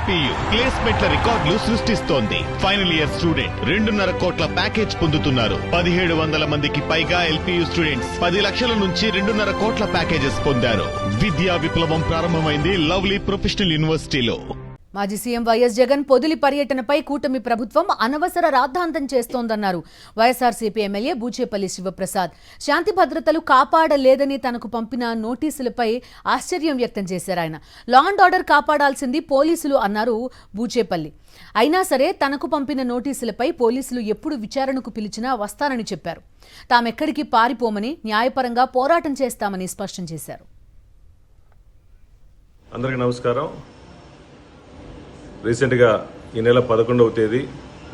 LPU ప్లేస్మెంట్ల రికార్డులు సృష్టిస్తోంది. Final year student 2.5 కోట్ల ప్యాకేజ్ పొందుతున్నారు. 1700 మందికి పైగా ఎల్పీయూ స్టూడెంట్స్ 10 లక్షల నుంచి 2.5 కోట్ల ప్యాకేజెస్ పొందారు. విద్యా విప్లవం ప్రారంభమైంది లవ్లీ ప్రొఫెషనల్ యూనివర్సిటీలో. మాజీ సీఎం వైఎస్ జగన్ పొదిలి పర్యటనపై కూటమి ప్రభుత్వం అనవసర రాద్ధాంతం చేస్తోందన్నారు వైఎస్ఆర్సీపీ ఎమ్మెల్యే బూచేపల్లి శివప్రసాద్. శాంతి భద్రతలు కాపాడలేదని తనకు పంపిన నోటీసులపై ఆశ్చర్యం వ్యక్తం చేశారు ఆయన. లా అండ్ ఆర్డర్ కాపాడాల్సింది పోలీసులు అన్నారు బూచేపల్లి. అయినా సరే తనకు పంపిన నోటీసులపై పోలీసులు ఎప్పుడు విచారణకు పిలిచినా వస్తారని చెప్పారు. తామెక్కడికి పారిపోమని, న్యాయపరంగా పోరాటం చేస్తామని స్పష్టం చేశారు. అందరికీ నమస్కారం. రీసెంట్గా ఈ నెల 11వ తేదీ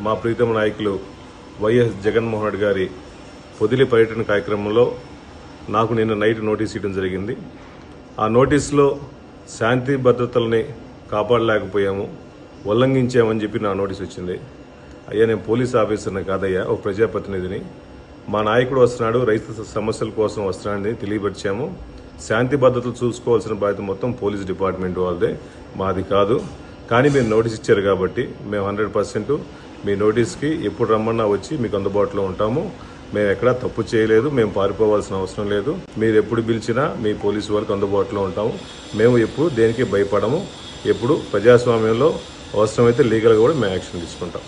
మా ప్రీతమ నాయకులు వైఎస్ జగన్మోహన్ రెడ్డి గారి పొదిలి పర్యటన కార్యక్రమంలో నాకు నిన్న నైట్ నోటీస్ ఇవ్వడం జరిగింది. ఆ నోటీసులో శాంతి భద్రతల్ని కాపాడలేకపోయాము, ఉల్లంఘించామని చెప్పి నా నోటీస్ వచ్చింది. అయ్యా, నేను పోలీస్ ఆఫీసర్ని కాదయ్యా, ఒక ప్రజాప్రతినిధిని. మా నాయకుడు వస్తున్నాడు, రైతు సమస్యల కోసం వస్తున్నాడని తెలియపరిచాము. శాంతి భద్రతలు చూసుకోవాల్సిన బాధ్యత మొత్తం పోలీస్ డిపార్ట్మెంట్ వాళ్ళదే, మాది కాదు. కానీ మీరు నోటీస్ ఇచ్చారు కాబట్టి మేము 100% మీ నోటీస్కి ఎప్పుడు రమ్మన్నా వచ్చి మీకు అందుబాటులో ఉంటాము. మేము ఎక్కడా తప్పు చేయలేదు, మేము పారిపోవాల్సిన అవసరం లేదు. మీరు ఎప్పుడు పిలిచినా మీ పోలీసు వాళ్ళకి అందుబాటులో ఉంటాము. మేము ఎప్పుడు దేనికి భయపడము. ఎప్పుడు ప్రజాస్వామ్యంలో అవసరమైతే లీగల్గా కూడా మేము యాక్షన్ తీసుకుంటాం.